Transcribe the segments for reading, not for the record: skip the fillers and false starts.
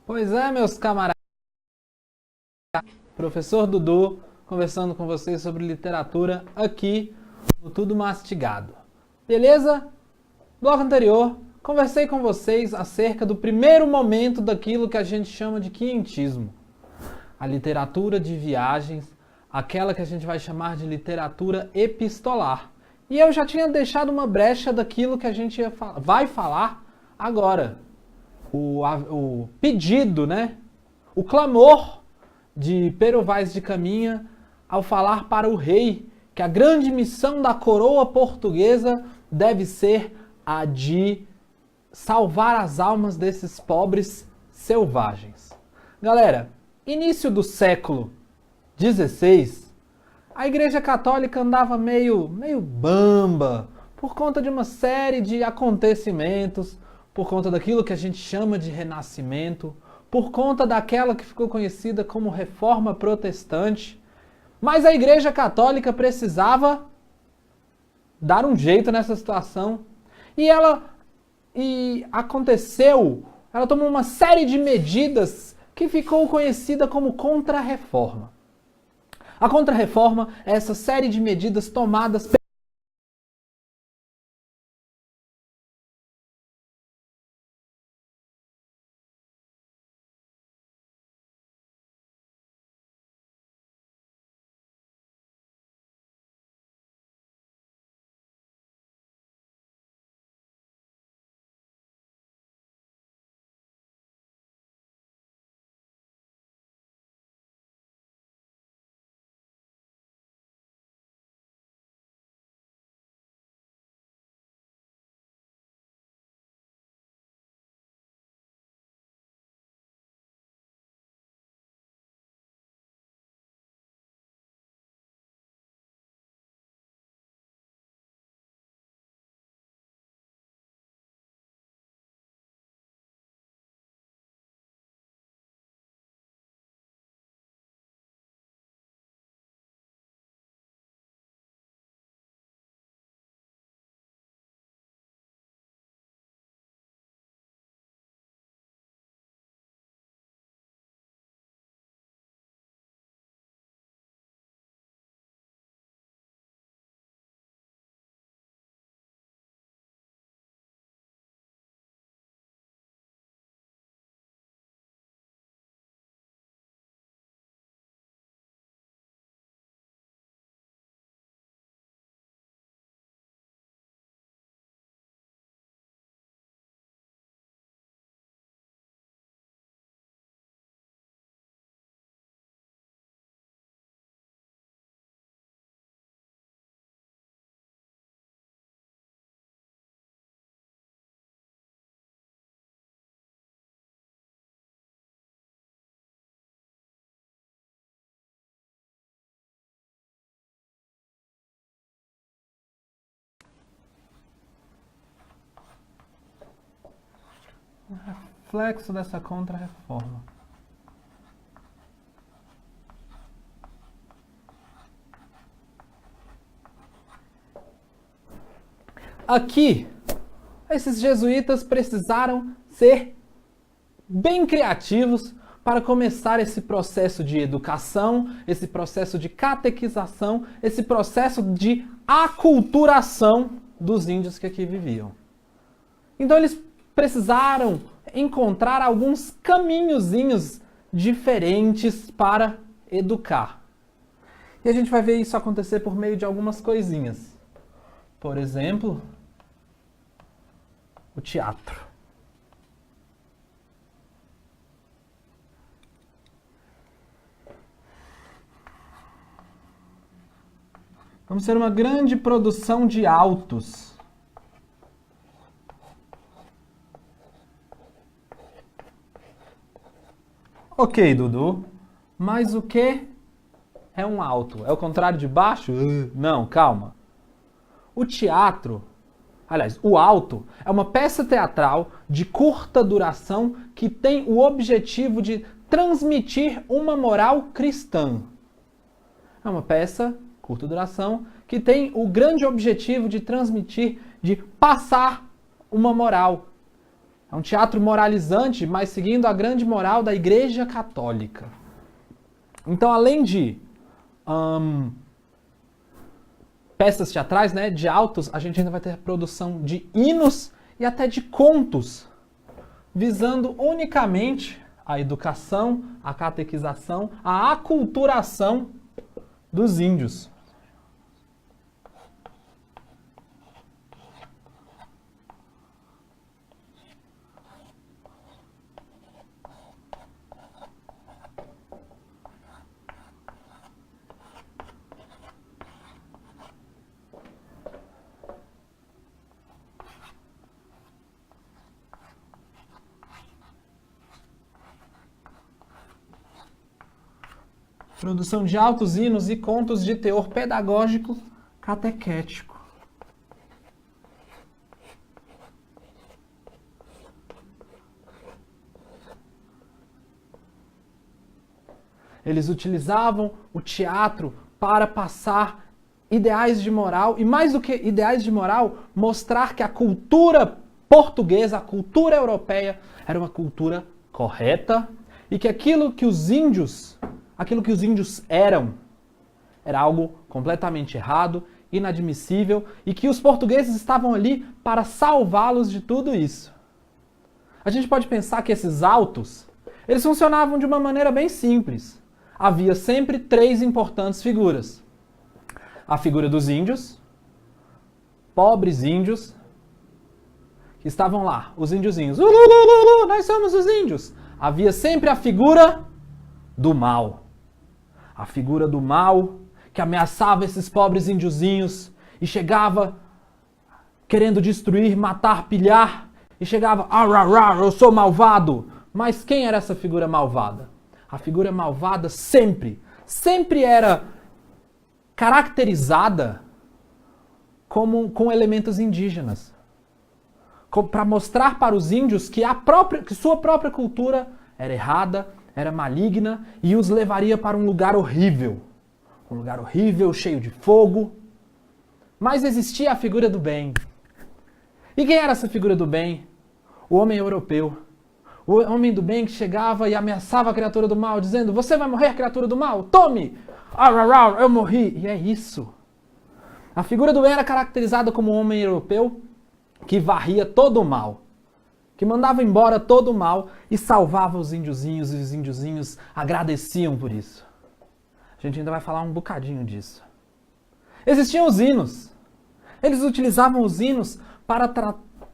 Pois é, meus camaradas, professor Dudu, conversando com vocês sobre literatura aqui no Tudo Mastigado. Beleza? Bloco anterior, conversei com vocês acerca do primeiro momento daquilo que a gente chama de quinhentismo. A literatura de viagens, aquela que a gente vai chamar de literatura epistolar. E eu já tinha deixado uma brecha daquilo que a gente vai falar agora. O pedido, né? O clamor de Pero Vaz de Caminha ao falar para o rei que a grande missão da coroa portuguesa deve ser a de salvar as almas desses pobres selvagens. Galera, início do século XVI, a Igreja Católica andava meio bamba por conta de uma série de acontecimentos, por conta daquilo que a gente chama de Renascimento, por conta daquela que ficou conhecida como Reforma Protestante. Mas a Igreja Católica precisava dar um jeito nessa situação. Ela tomou uma série de medidas que ficou conhecida como Contra-Reforma. A Contra-Reforma é essa série de medidas tomadas um reflexo dessa Contra-Reforma. Aqui, esses jesuítas precisaram ser bem criativos para começar esse processo de educação, esse processo de catequização, esse processo de aculturação dos índios que aqui viviam. Então eles precisaram encontrar alguns caminhozinhos diferentes para educar. E a gente vai ver isso acontecer por meio de algumas coisinhas. Por exemplo, o teatro. Vamos ter uma grande produção de autos. Ok, Dudu, mas o que é um alto? É o contrário de baixo? Não, calma. O teatro, aliás, o alto, é uma peça teatral de curta duração que tem o objetivo de transmitir uma moral cristã. É uma peça, curta duração, que tem o grande objetivo de transmitir, de passar uma moral. É É um teatro moralizante, mas seguindo a grande moral da Igreja Católica. Então, além de peças teatrais, né, de autos, a gente ainda vai ter a produção de hinos e até de contos, visando unicamente a educação, a catequização, a aculturação dos índios. Produção de autos, hinos e contos de teor pedagógico catequético. Eles utilizavam o teatro para passar ideais de moral e, mais do que ideais de moral, mostrar que a cultura portuguesa, a cultura europeia, era uma cultura correta e que aquilo que os índios eram, era algo completamente errado, inadmissível, e que os portugueses estavam ali para salvá-los de tudo isso. A gente pode pensar que esses autos, eles funcionavam de uma maneira bem simples. Havia sempre 3 importantes figuras. A figura dos índios, pobres índios, que estavam lá, os índiozinhos. Nós somos os índios. Havia sempre a figura do mal. A figura do mal que ameaçava esses pobres índiozinhos e chegava querendo destruir, matar, pilhar, e chegava, eu sou malvado. Mas quem era essa figura malvada? A figura malvada sempre era caracterizada com elementos indígenas, para mostrar para os índios que sua própria cultura era errada, era maligna e os levaria para um lugar horrível, cheio de fogo. Mas existia a figura do bem. E quem era essa figura do bem? O homem europeu. O homem do bem que chegava e ameaçava a criatura do mal, dizendo, você vai morrer, criatura do mal, tome! Eu morri. E é isso. A figura do bem era caracterizada como um homem europeu que varria todo o mal, que mandava embora todo o mal e salvava os índiozinhos, e os índiozinhos agradeciam por isso. A gente ainda vai falar um bocadinho disso. Existiam os hinos. Eles utilizavam os hinos para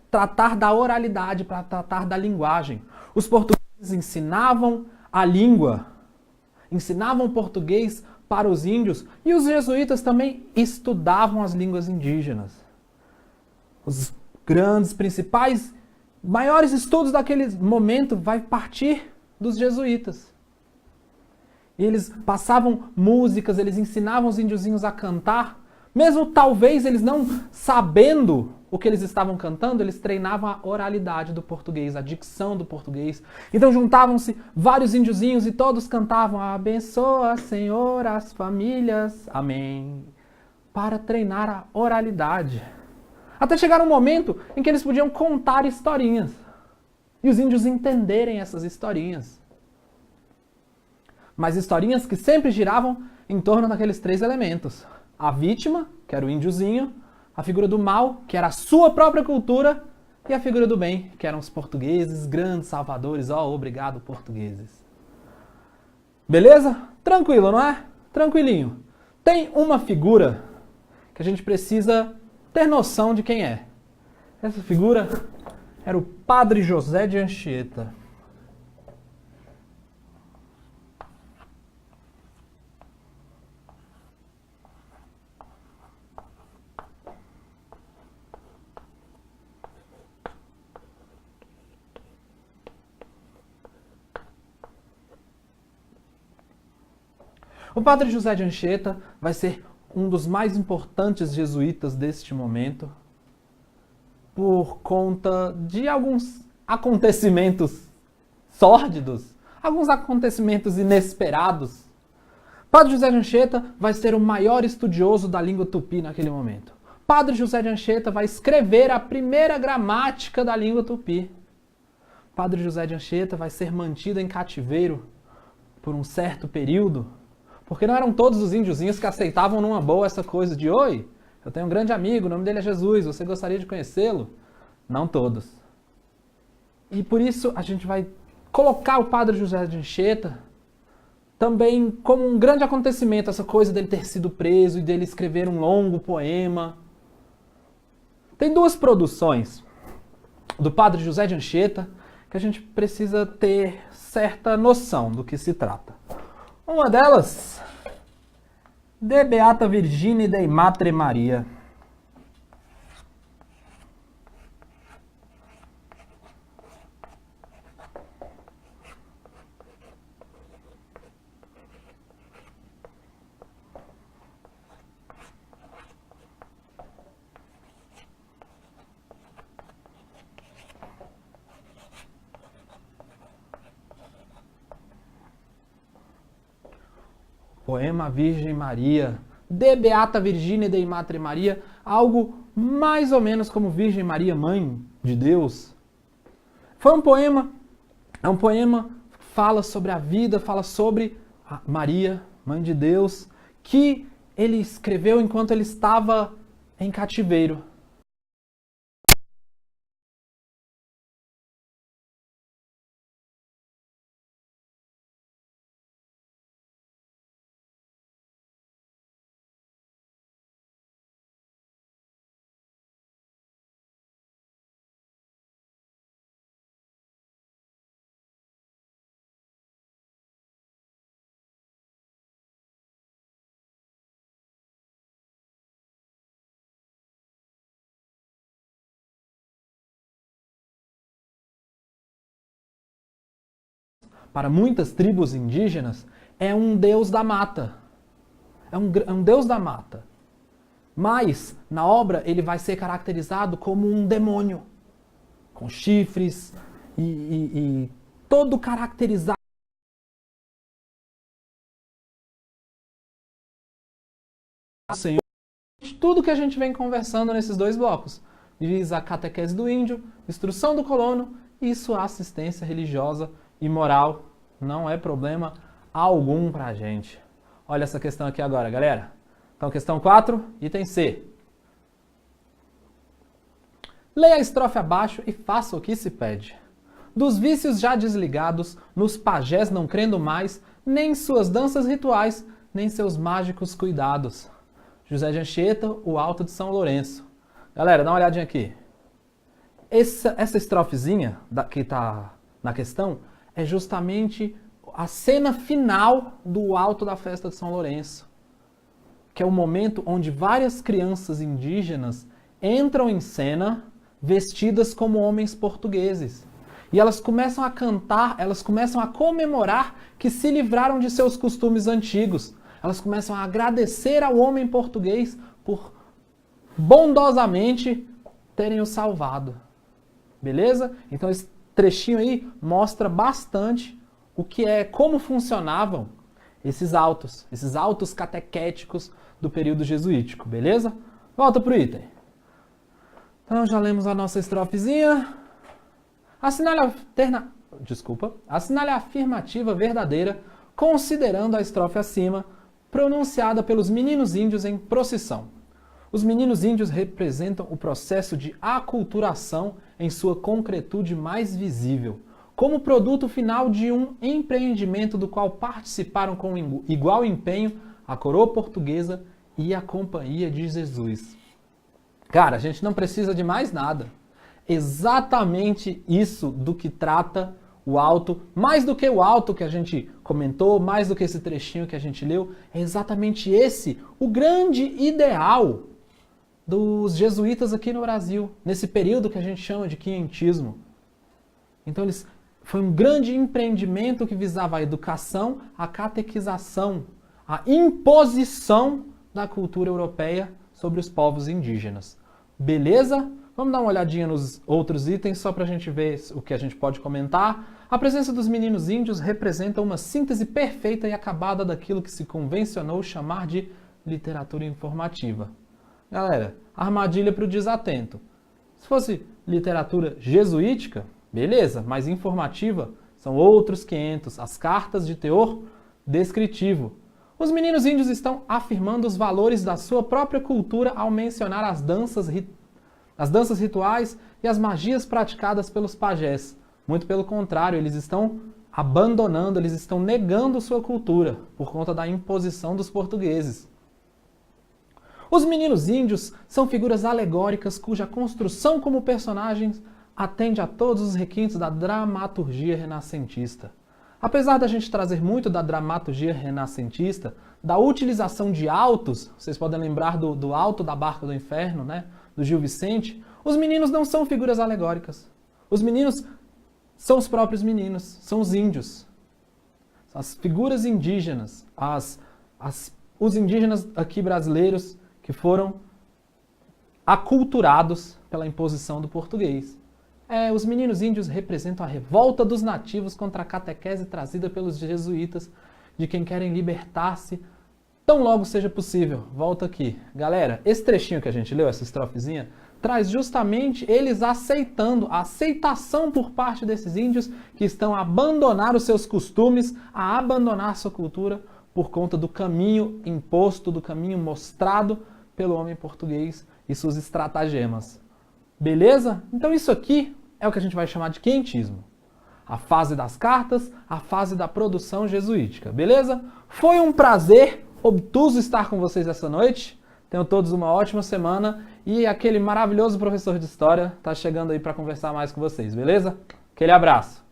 tratar da oralidade, para tratar da linguagem. Os portugueses ensinavam a língua, ensinavam português para os índios, e os jesuítas também estudavam as línguas indígenas. Os grandes, principais, maiores estudos daquele momento vai partir dos jesuítas. E eles passavam músicas, eles ensinavam os índiozinhos a cantar, mesmo talvez eles não sabendo o que eles estavam cantando, eles treinavam a oralidade do português, a dicção do português. Então juntavam-se vários índiozinhos e todos cantavam abençoa, Senhor, as famílias, amém, para treinar a oralidade. Até chegar um momento em que eles podiam contar historinhas e os índios entenderem essas historinhas. Mas historinhas que sempre giravam em torno daqueles 3 elementos. A vítima, que era o índiozinho, a figura do mal, que era a sua própria cultura, e a figura do bem, que eram os portugueses, grandes salvadores. Obrigado, portugueses. Beleza? Tranquilo, não é? Tranquilinho. Tem uma figura que a gente precisa ter noção de quem é. Essa figura era o Padre José de Anchieta. O Padre José de Anchieta vai ser um dos mais importantes jesuítas deste momento, por conta de alguns acontecimentos sórdidos, alguns acontecimentos inesperados. Padre José de Anchieta vai ser o maior estudioso da língua tupi naquele momento. Padre José de Anchieta vai escrever a primeira gramática da língua tupi. Padre José de Anchieta vai ser mantido em cativeiro por um certo período, porque não eram todos os índiozinhos que aceitavam numa boa essa coisa de oi, eu tenho um grande amigo, o nome dele é Jesus, você gostaria de conhecê-lo? Não todos. E por isso a gente vai colocar o Padre José de Anchieta também como um grande acontecimento, essa coisa dele ter sido preso e dele escrever um longo poema. Tem duas produções do Padre José de Anchieta que a gente precisa ter certa noção do que se trata. Uma delas, De Beata Virgine Dei Matre Maria. Poema Virgem Maria, De Beata Virgine Dei Matre Maria, algo mais ou menos como Virgem Maria, Mãe de Deus. Foi um poema, que fala sobre a vida, fala sobre a Maria, Mãe de Deus, que ele escreveu enquanto ele estava em cativeiro. Para muitas tribos indígenas, é um deus da mata. É um deus da mata. Mas, na obra, ele vai ser caracterizado como um demônio, com chifres e todo caracterizado. Senhor, tudo que a gente vem conversando nesses dois blocos. Diz a catequese do índio, instrução do colono e sua assistência religiosa e moral. Não é problema algum pra gente. Olha essa questão aqui agora, galera. Então, questão 4, item C. Leia a estrofe abaixo e faça o que se pede. Dos vícios já desligados, nos pajés não crendo mais, nem suas danças rituais, nem seus mágicos cuidados. José de Anchieta, o Alto de São Lourenço. Galera, dá uma olhadinha aqui. Essa estrofezinha que está na questão é justamente a cena final do Alto da Festa de São Lourenço, que é o momento onde várias crianças indígenas entram em cena vestidas como homens portugueses. E elas começam a cantar, elas começam a comemorar que se livraram de seus costumes antigos. Elas começam a agradecer ao homem português por bondosamente terem o salvado. Beleza? Então esse trechinho aí mostra bastante o que é, como funcionavam esses autos catequéticos do período jesuítico, beleza? Volta pro item. Então já lemos a nossa estrofezinha. Assinale a afirmativa verdadeira, considerando a estrofe acima, pronunciada pelos meninos índios em procissão. Os meninos índios representam o processo de aculturação em sua concretude mais visível, como produto final de um empreendimento do qual participaram com igual empenho a coroa portuguesa e a Companhia de Jesus. Cara, a gente não precisa de mais nada. Exatamente isso do que trata o alto, mais do que o alto que a gente comentou, mais do que esse trechinho que a gente leu, é exatamente esse o grande ideal dos jesuítas aqui no Brasil, nesse período que a gente chama de quinhentismo. Então foi um grande empreendimento que visava a educação, a catequização, a imposição da cultura europeia sobre os povos indígenas. Beleza? Vamos dar uma olhadinha nos outros itens só para a gente ver o que a gente pode comentar. A presença dos meninos índios representa uma síntese perfeita e acabada daquilo que se convencionou chamar de literatura informativa. Galera, armadilha para o desatento. Se fosse literatura jesuítica, Beleza, mas informativa são outros 500, as cartas de teor descritivo. Os meninos índios estão afirmando os valores da sua própria cultura ao mencionar as danças rituais e as magias praticadas pelos pajés. Muito pelo contrário, eles estão abandonando, eles estão negando sua cultura por conta da imposição dos portugueses. Os meninos índios são figuras alegóricas cuja construção como personagens atende a todos os requintes da dramaturgia renascentista. Apesar da gente trazer muito da dramaturgia renascentista, da utilização de autos, vocês podem lembrar do Alto da Barca do Inferno, né, do Gil Vicente, os meninos não são figuras alegóricas. Os meninos são os próprios meninos, são os índios. As figuras indígenas, os indígenas aqui brasileiros que foram aculturados pela imposição do português. Os meninos índios representam a revolta dos nativos contra a catequese trazida pelos jesuítas, de quem querem libertar-se tão logo seja possível. Volta aqui. Galera, esse trechinho que a gente leu, essa estrofezinha, traz justamente eles aceitando, a aceitação por parte desses índios que estão a abandonar os seus costumes, a abandonar sua cultura por conta do caminho imposto, do caminho mostrado pelo homem português e suas estratagemas. Beleza? Então isso aqui é o que a gente vai chamar de quientismo. A fase das cartas, a fase da produção jesuítica. Beleza? Foi um prazer obtuso estar com vocês essa noite. Tenham todos uma ótima semana e aquele maravilhoso professor de história está chegando aí para conversar mais com vocês, beleza? Aquele abraço!